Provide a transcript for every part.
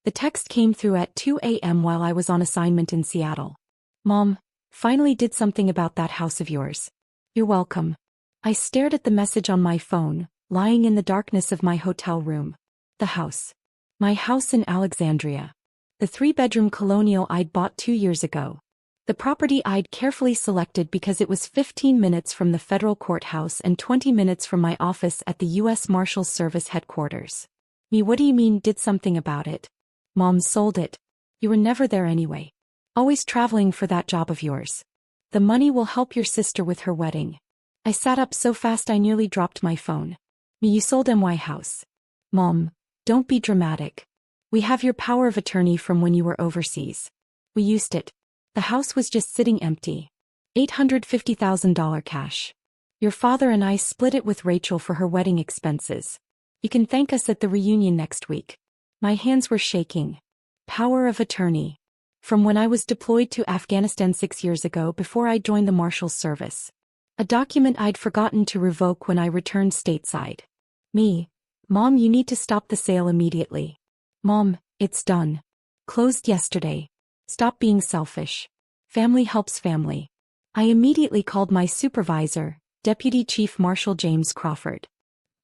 The text came through at 2 a.m. while I was on assignment in Seattle. Mom, finally did something about that house of yours. You're welcome. I stared at the message on my phone, lying in the darkness of my hotel room. The house. My house in Alexandria. The 3-bedroom colonial I'd bought 2 years ago. The property I'd carefully selected because it was 15 minutes from the federal courthouse and 20 minutes from my office at the U.S. Marshals Service headquarters. Me, what do you mean did something about it? Mom sold it. You were never there anyway. Always traveling for that job of yours. The money will help your sister with her wedding. I sat up so fast I nearly dropped my phone. Me, you sold my house. Mom, don't be dramatic. We have your power of attorney from when you were overseas. We used it. The house was just sitting empty. $850,000 cash. Your father and I split it with Rachel for her wedding expenses. You can thank us at the reunion next week. My hands were shaking. Power of attorney. From when I was deployed to Afghanistan 6 years ago before I joined the Marshals Service. A document I'd forgotten to revoke when I returned stateside. Me. Mom, you need to stop the sale immediately. Mom, it's done. Closed yesterday. Stop being selfish. Family helps family. I immediately called my supervisor, Deputy Chief Marshal James Crawford.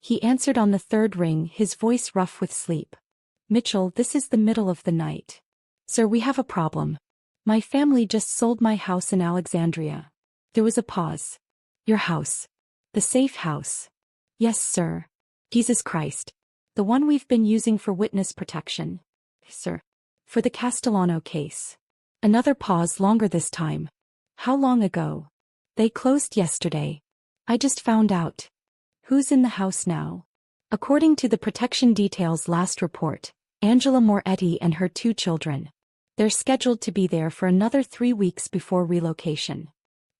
He answered on the third ring, his voice rough with sleep. Mitchell, this is the middle of the night. Sir, we have a problem. My family just sold my house in Alexandria. There was a pause. Your house. The safe house. Yes, sir. Jesus Christ. The one we've been using for witness protection. Sir. For the Castellano case. Another pause, longer this time. How long ago? They closed yesterday. I just found out. Who's in the house now? According to the protection details last report, Angela Moretti and her 2 children. They're scheduled to be there for another 3 weeks before relocation.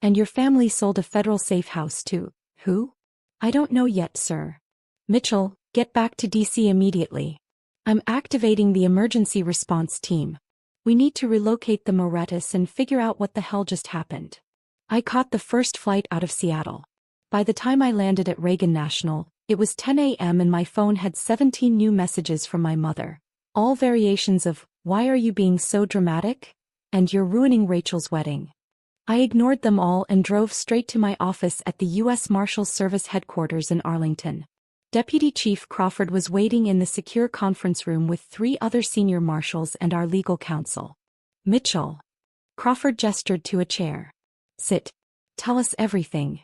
And your family sold a federal safe house to who? I don't know yet, sir. Mitchell, get back to DC immediately. I'm activating the emergency response team. We need to relocate the Morettis and figure out what the hell just happened. I caught the first flight out of Seattle. By the time I landed at Reagan National, it was 10 a.m. and my phone had 17 new messages from my mother. All variations of, "Why are you being so dramatic?" and "You're ruining Rachel's wedding." I ignored them all and drove straight to my office at the U.S. Marshals Service headquarters in Arlington. Deputy Chief Crawford was waiting in the secure conference room with 3 other senior marshals and our legal counsel. Mitchell. Crawford gestured to a chair. Sit. Tell us everything.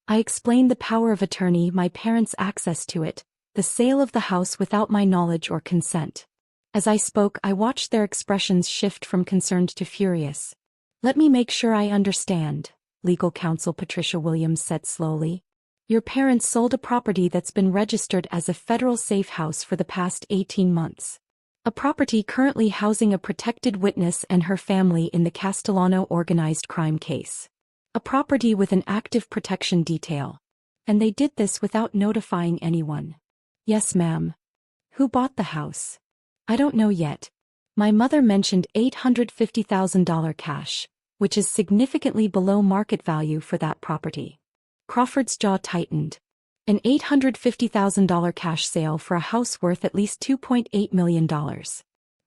I explained the power of attorney, my parents' access to it, the sale of the house without my knowledge or consent. As I spoke, I watched their expressions shift from concerned to furious. Let me make sure I understand, legal counsel Patricia Williams said slowly. Your parents sold a property that's been registered as a federal safe house for the past 18 months. A property currently housing a protected witness and her family in the Castellano organized crime case. A property with an active protection detail. And they did this without notifying anyone. Yes, ma'am. Who bought the house? I don't know yet. My mother mentioned $850,000 cash, which is significantly below market value for that property. Crawford's jaw tightened. An $850,000 cash sale for a house worth at least $2.8 million.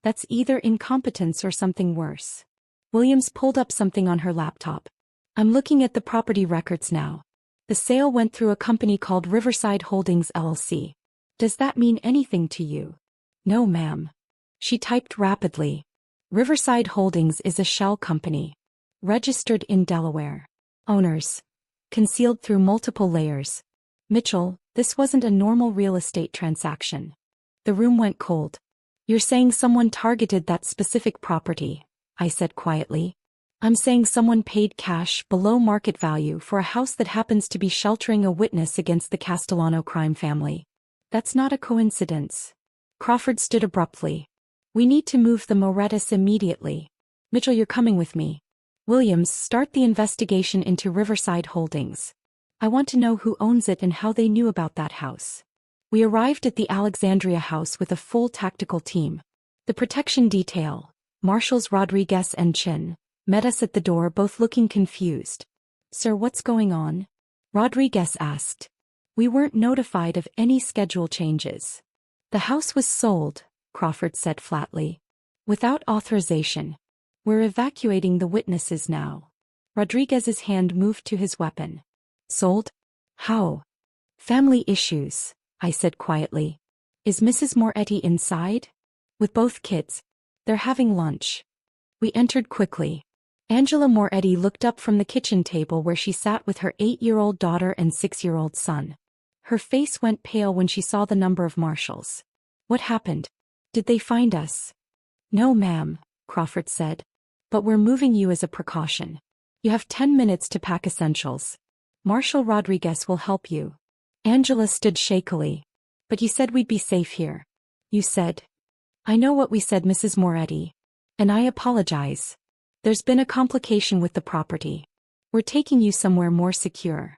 That's either incompetence or something worse. Williams pulled up something on her laptop. I'm looking at the property records now. The sale went through a company called Riverside Holdings LLC. Does that mean anything to you? No, ma'am. She typed rapidly. Riverside Holdings is a shell company. Registered in Delaware. Owners. Concealed through multiple layers. Mitchell, this wasn't a normal real estate transaction. The room went cold. You're saying someone targeted that specific property, I said quietly. I'm saying someone paid cash below market value for a house that happens to be sheltering a witness against the Castellano crime family. That's not a coincidence. Crawford stood abruptly. We need to move the Morettis immediately. Mitchell, you're coming with me. Williams, start the investigation into Riverside Holdings. I want to know who owns it and how they knew about that house. We arrived at the Alexandria house with a full tactical team. The protection detail, Marshals Rodriguez and Chin, met us at the door, both looking confused. Sir, what's going on? Rodriguez asked. We weren't notified of any schedule changes. The house was sold, Crawford said flatly. Without authorization. We're evacuating the witnesses now. Rodriguez's hand moved to his weapon. Sold? How? Family issues, I said quietly. Is Mrs. Moretti inside? With both kids. They're having lunch. We entered quickly. Angela Moretti looked up from the kitchen table where she sat with her 8-year-old daughter and 6-year-old son. Her face went pale when she saw the number of marshals. What happened? Did they find us? No, ma'am, Crawford said. But we're moving you as a precaution. You have 10 minutes to pack essentials. Marshal Rodriguez will help you. Angela stood shakily. But you said we'd be safe here. You said. I know what we said, Mrs. Moretti. And I apologize. There's been a complication with the property. We're taking you somewhere more secure.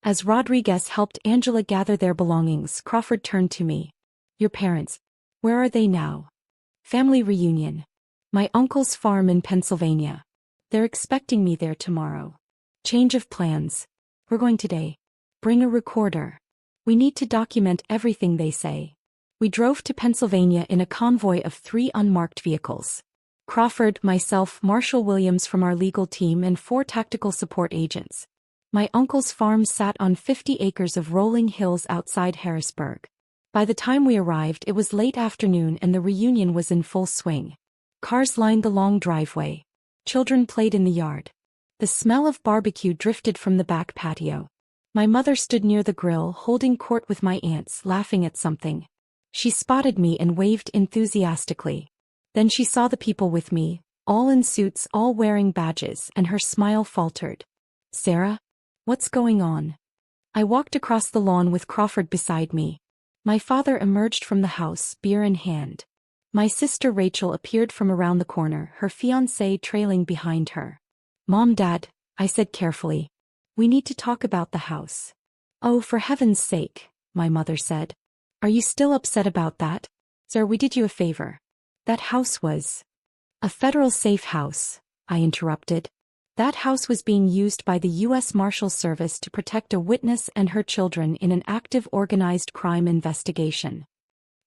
As Rodriguez helped Angela gather their belongings, Crawford turned to me. Your parents. Where are they now? Family reunion. My uncle's farm in Pennsylvania. They're expecting me there tomorrow. Change of plans. We're going today. Bring a recorder. We need to document everything they say. We drove to Pennsylvania in a convoy of 3 unmarked vehicles. Crawford, myself, Marshal Williams from our legal team, and 4 tactical support agents. My uncle's farm sat on 50 acres of rolling hills outside Harrisburg. By the time we arrived, it was late afternoon and the reunion was in full swing. Cars lined the long driveway. Children played in the yard. The smell of barbecue drifted from the back patio. My mother stood near the grill, holding court with my aunts, laughing at something. She spotted me and waved enthusiastically. Then she saw the people with me, all in suits, all wearing badges, and her smile faltered. Sarah? What's going on? I walked across the lawn with Crawford beside me. My father emerged from the house, beer in hand. My sister Rachel appeared from around the corner, her fiancé trailing behind her. Mom, Dad, I said carefully. We need to talk about the house. Oh, for heaven's sake, my mother said. Are you still upset about that? Sir, we did you a favor. That house was a federal safe house, I interrupted. That house was being used by the U.S. Marshal Service to protect a witness and her children in an active organized crime investigation.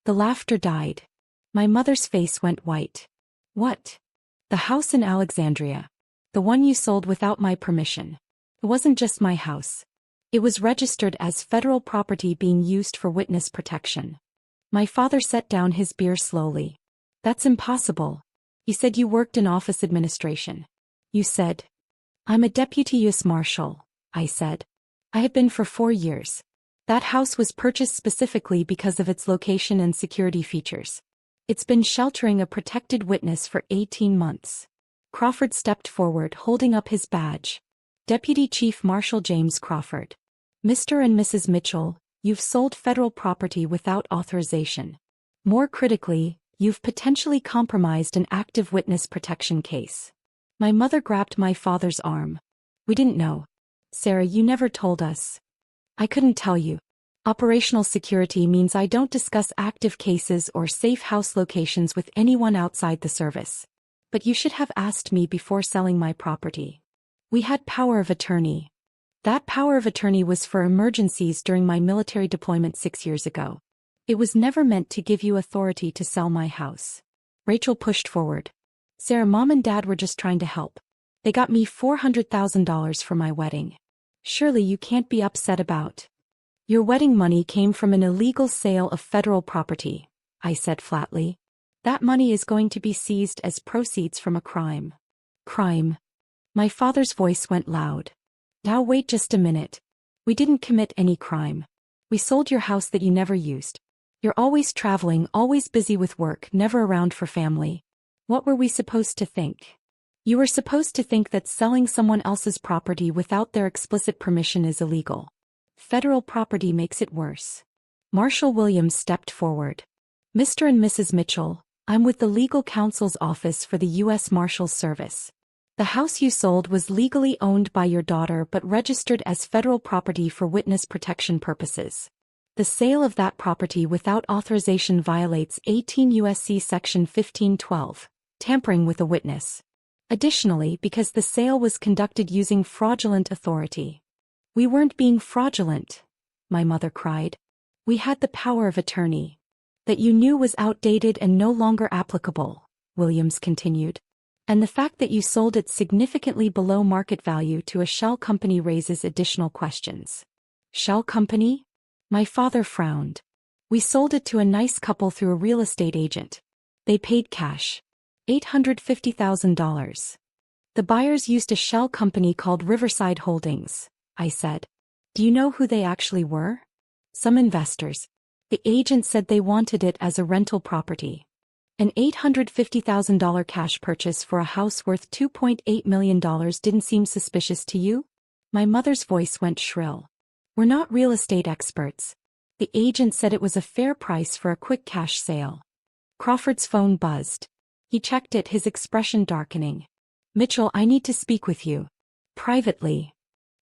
The laughter died. My mother's face went white. What? The house in Alexandria. The one you sold without my permission. It wasn't just my house. It was registered as federal property being used for witness protection. My father set down his beer slowly. That's impossible. You said you worked in office administration. You said. I'm a deputy U.S. Marshal, I said. I have been for 4 years. That house was purchased specifically because of its location and security features. It's been sheltering a protected witness for 18 months. Crawford stepped forward, holding up his badge. Deputy Chief Marshal James Crawford. Mr. and Mrs. Mitchell, you've sold federal property without authorization. More critically, you've potentially compromised an active witness protection case. My mother grabbed my father's arm. We didn't know. Sarah, you never told us. I couldn't tell you. Operational security means I don't discuss active cases or safe house locations with anyone outside the service. But you should have asked me before selling my property. We had power of attorney. That power of attorney was for emergencies during my military deployment 6 years ago. It was never meant to give you authority to sell my house. Rachel pushed forward. Sarah, Mom and Dad were just trying to help. They got me $400,000 for my wedding. Surely you can't be upset about. Your wedding money came from an illegal sale of federal property, I said flatly. That money is going to be seized as proceeds from a crime. Crime. My father's voice went loud. Now wait just a minute. We didn't commit any crime. We sold your house that you never used. You're always traveling, always busy with work, never around for family. What were we supposed to think? You were supposed to think that selling someone else's property without their explicit permission is illegal. Federal property makes it worse. Marshal Williams stepped forward. Mr. and Mrs. Mitchell, I'm with the Legal Counsel's Office for the U.S. Marshals Service. The house you sold was legally owned by your daughter but registered as federal property for witness protection purposes. The sale of that property without authorization violates 18 U.S.C. Section 1512, tampering with a witness. Additionally, because the sale was conducted using fraudulent authority. We weren't being fraudulent, my mother cried. We had the power of attorney. That you knew was outdated and no longer applicable, Williams continued. And the fact that you sold it significantly below market value to a shell company raises additional questions. Shell company? My father frowned. We sold it to a nice couple through a real estate agent. They paid cash. $850,000. The buyers used a shell company called Riverside Holdings, I said. Do you know who they actually were? Some investors. The agent said they wanted it as a rental property. An $850,000 cash purchase for a house worth $2.8 million didn't seem suspicious to you? My mother's voice went shrill. We're not real estate experts. The agent said it was a fair price for a quick cash sale. Crawford's phone buzzed. He checked it, his expression darkening. Mitchell, I need to speak with you. Privately.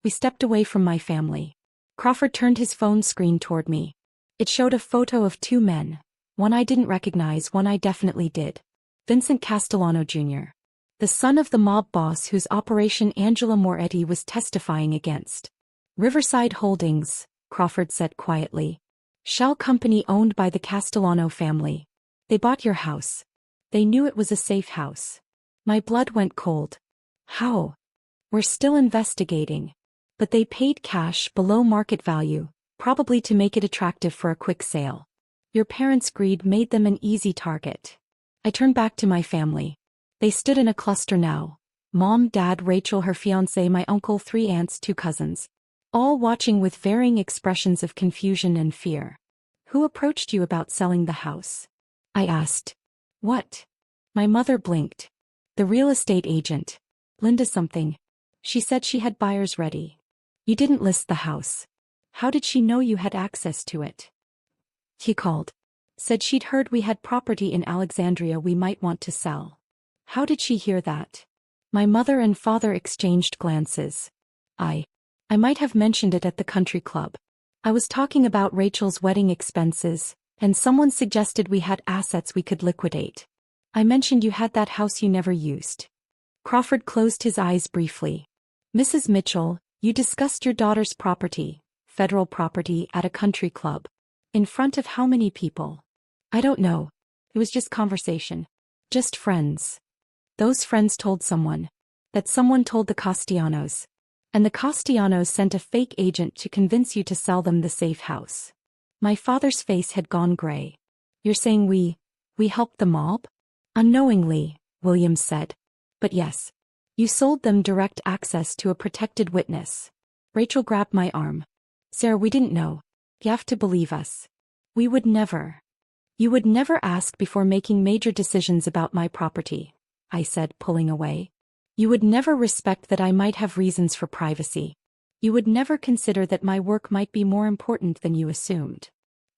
We stepped away from my family. Crawford turned his phone screen toward me. It showed a photo of two men. One I didn't recognize, one I definitely did. Vincent Castellano Jr., the son of the mob boss whose operation Angela Moretti was testifying against. Riverside Holdings, Crawford said quietly. Shell company owned by the Castellano family. They bought your house. They knew it was a safe house. My blood went cold. How? We're still investigating. But they paid cash below market value, probably to make it attractive for a quick sale. Your parents' greed made them an easy target. I turned back to my family. They stood in a cluster now. Mom, Dad, Rachel, her fiancé, my uncle, 3 aunts, 2 cousins. All watching with varying expressions of confusion and fear. Who approached you about selling the house? I asked. What? My mother blinked. The real estate agent. Linda something. She said she had buyers ready. You didn't list the house. How did she know you had access to it? He called. Said she'd heard we had property in Alexandria we might want to sell. How did she hear that? My mother and father exchanged glances. I might have mentioned it at the country club. I was talking about Rachel's wedding expenses, and someone suggested we had assets we could liquidate. I mentioned you had that house you never used. Crawford closed his eyes briefly. Mrs. Mitchell, you discussed your daughter's property, federal property, at a country club. In front of how many people? I don't know. It was just conversation. Just friends. Those friends told someone. That someone told the Castellanos. And the Castellanos sent a fake agent to convince you to sell them the safe house. My father's face had gone gray. You're saying we helped the mob? Unknowingly, Williams said. But yes. You sold them direct access to a protected witness. Rachel grabbed my arm. Sarah, we didn't know. You have to believe us. We would never. You would never ask before making major decisions about my property, I said, pulling away. You would never respect that I might have reasons for privacy. You would never consider that my work might be more important than you assumed.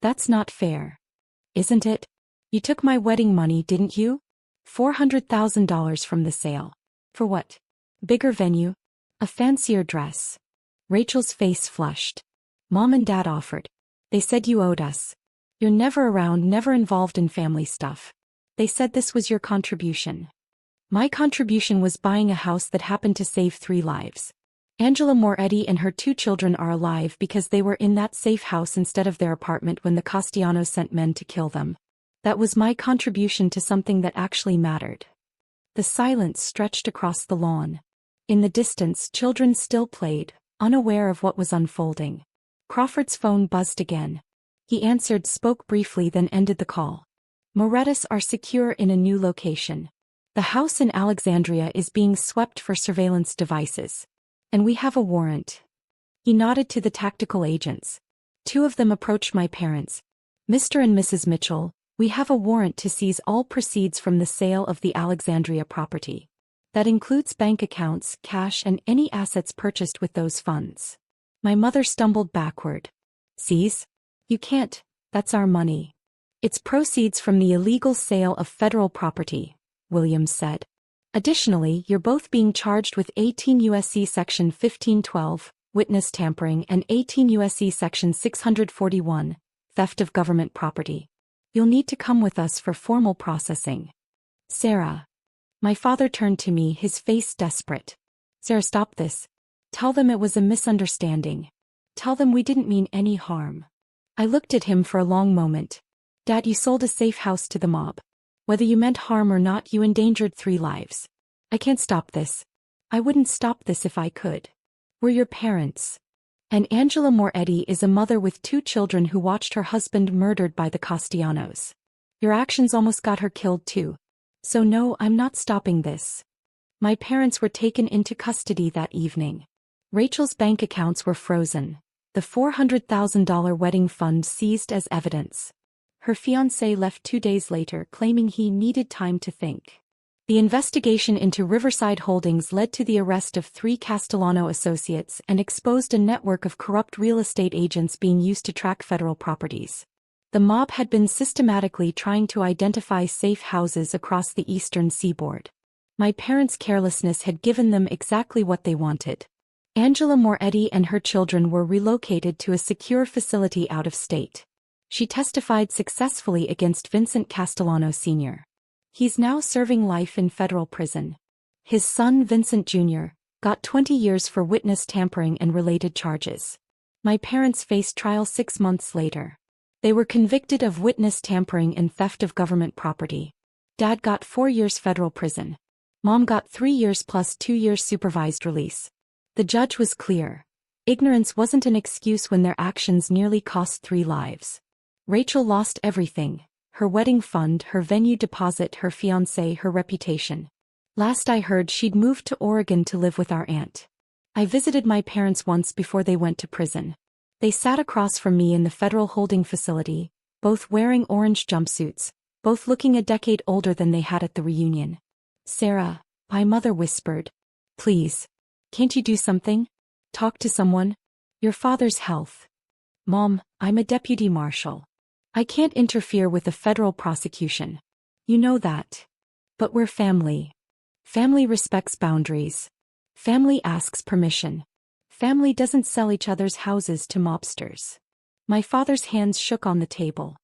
That's not fair. Isn't it? You took my wedding money, didn't you? $400,000 from the sale. For what? Bigger venue? A fancier dress? Rachel's face flushed. Mom and Dad offered. They said you owed us. You're never around, never involved in family stuff. They said this was your contribution. My contribution was buying a house that happened to save 3 lives. Angela Moretti and her 2 children are alive because they were in that safe house instead of their apartment when the Castellanos sent men to kill them. That was my contribution to something that actually mattered. The silence stretched across the lawn. In the distance, children still played, unaware of what was unfolding. Crawford's phone buzzed again. He answered, spoke briefly, then ended the call. Morettis are secure in a new location. The house in Alexandria is being swept for surveillance devices. And we have a warrant. He nodded to the tactical agents. 2 of them approached my parents. Mr. and Mrs. Mitchell, we have a warrant to seize all proceeds from the sale of the Alexandria property. That includes bank accounts, cash, and any assets purchased with those funds. My mother stumbled backward. Seize? You can't, that's our money. It's proceeds from the illegal sale of federal property, Williams said. Additionally, you're both being charged with 18 U.S.C. Section 1512, witness tampering, and 18 U.S.C. Section 641, theft of government property. You'll need to come with us for formal processing. Sarah. My father turned to me, his face desperate. Sarah, stop this. Tell them it was a misunderstanding. Tell them we didn't mean any harm. I looked at him for a long moment. Dad, you sold a safe house to the mob. Whether you meant harm or not, you endangered 3 lives. I can't stop this. I wouldn't stop this if I could. We're your parents. And Angela Moretti is a mother with 2 children who watched her husband murdered by the Castellanos. Your actions almost got her killed too. So no, I'm not stopping this. My parents were taken into custody that evening. Rachel's bank accounts were frozen. The $400,000 wedding fund seized as evidence. Her fiancé left 2 days later, claiming he needed time to think. The investigation into Riverside Holdings led to the arrest of 3 Castellano associates and exposed a network of corrupt real estate agents being used to track federal properties. The mob had been systematically trying to identify safe houses across the eastern seaboard. My parents' carelessness had given them exactly what they wanted. Angela Moretti and her children were relocated to a secure facility out of state. She testified successfully against Vincent Castellano Sr. He's now serving life in federal prison. His son Vincent Jr. got 20 years for witness tampering and related charges. My parents faced trial 6 months later. They were convicted of witness tampering and theft of government property. Dad got 4 years federal prison. Mom got 3 years plus 2 years supervised release. The judge was clear. Ignorance wasn't an excuse when their actions nearly cost 3 lives. Rachel lost everything: her wedding fund, her venue deposit, her fiancé, her reputation. Last I heard, she'd moved to Oregon to live with our aunt. I visited my parents once before they went to prison. They sat across from me in the federal holding facility, both wearing orange jumpsuits, both looking a decade older than they had at the reunion. "Sarah," my mother whispered. "Please. Can't you do something? Talk to someone? Your father's health." "Mom, I'm a deputy marshal. I can't interfere with a federal prosecution. You know that. But we're family. Family respects boundaries. Family asks permission. Family doesn't sell each other's houses to mobsters." My father's hands shook on the table.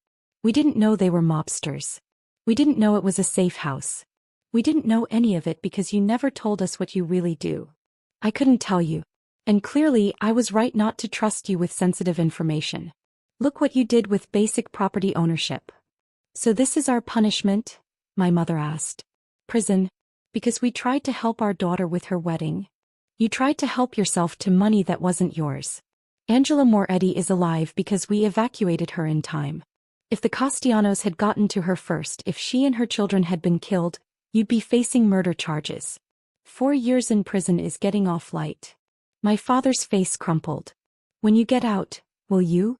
"We didn't know they were mobsters. We didn't know it was a safe house. We didn't know any of it because you never told us what you really do. I couldn't tell you. And clearly I was right not to trust you with sensitive information. Look what you did with basic property ownership." "So this is our punishment?" my mother asked. "Prison. Because we tried to help our daughter with her wedding. You tried to help yourself to money that wasn't yours. Angela Moretti is alive because we evacuated her in time. If the Castellanos had gotten to her first, if she and her children had been killed, you'd be facing murder charges. 4 years in prison is getting off light." My father's face crumpled. "When you get out, will you?"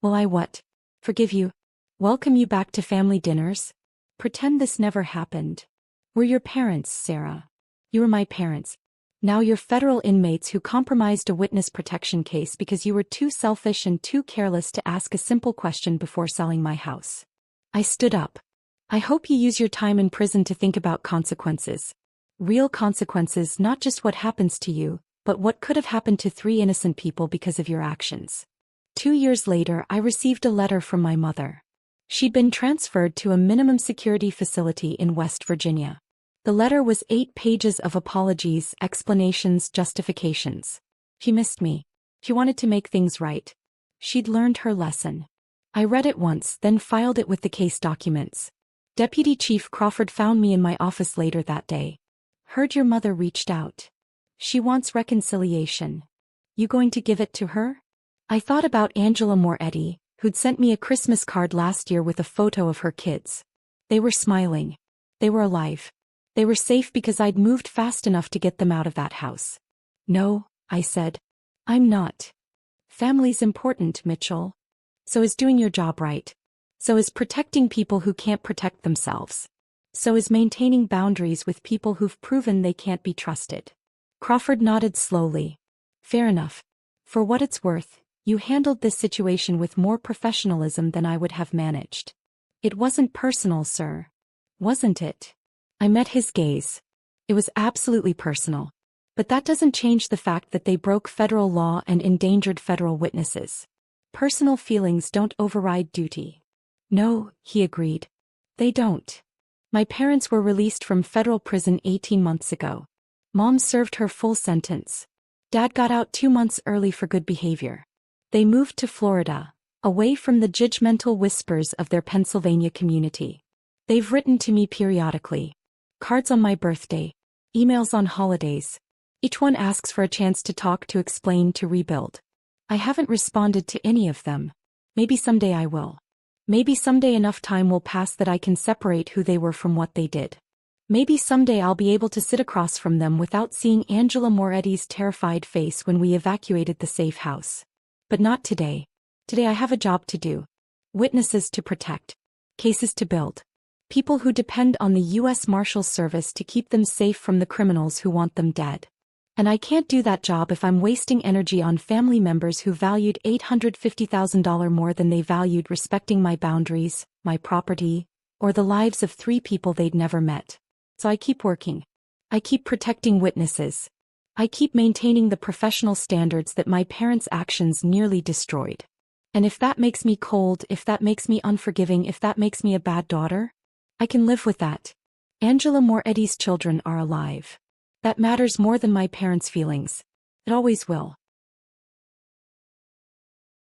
"Will I what? Forgive you? Welcome you back to family dinners? Pretend this never happened? We're your parents, Sarah. You were my parents. Now you're federal inmates who compromised a witness protection case because you were too selfish and too careless to ask a simple question before selling my house." I stood up. "I hope you use your time in prison to think about consequences. Real consequences, not just what happens to you, but what could have happened to 3 innocent people because of your actions." 2 years later, I received a letter from my mother. She'd been transferred to a minimum security facility in West Virginia. The letter was 8 pages of apologies, explanations, justifications. She missed me. She wanted to make things right. She'd learned her lesson. I read it once, then filed it with the case documents. Deputy Chief Crawford found me in my office later that day. "Heard your mother reached out. She wants reconciliation. You going to give it to her?" I thought about Angela Moretti, who'd sent me a Christmas card last year with a photo of her kids. They were smiling. They were alive. They were safe because I'd moved fast enough to get them out of that house. "No," I said. "I'm not. Family's important, Mitchell. So is doing your job right. So is protecting people who can't protect themselves. So is maintaining boundaries with people who've proven they can't be trusted." Crawford nodded slowly. "Fair enough. For what it's worth, you handled this situation with more professionalism than I would have managed." "It wasn't personal, sir. Wasn't it?" I met his gaze. "It was absolutely personal. But that doesn't change the fact that they broke federal law and endangered federal witnesses. Personal feelings don't override duty." "No," he agreed. "They don't. My parents were released from federal prison 18 months ago. Mom served her full sentence. Dad got out 2 months early for good behavior. They moved to Florida, away from the judgmental whispers of their Pennsylvania community. They've written to me periodically. Cards on my birthday. Emails on holidays. Each one asks for a chance to talk, to explain, to rebuild. I haven't responded to any of them. Maybe someday I will. Maybe someday enough time will pass that I can separate who they were from what they did. Maybe someday I'll be able to sit across from them without seeing Angela Moretti's terrified face when we evacuated the safe house. But not today. Today I have a job to do. Witnesses to protect. Cases to build. People who depend on the U.S. Marshals Service to keep them safe from the criminals who want them dead. And I can't do that job if I'm wasting energy on family members who valued $850,000 more than they valued respecting my boundaries, my property, or the lives of 3 people they'd never met. So I keep working. I keep protecting witnesses. I keep maintaining the professional standards that my parents' actions nearly destroyed. And if that makes me cold, if that makes me unforgiving, if that makes me a bad daughter, I can live with that. Angela Moretti's children are alive. That matters more than my parents' feelings. It always will.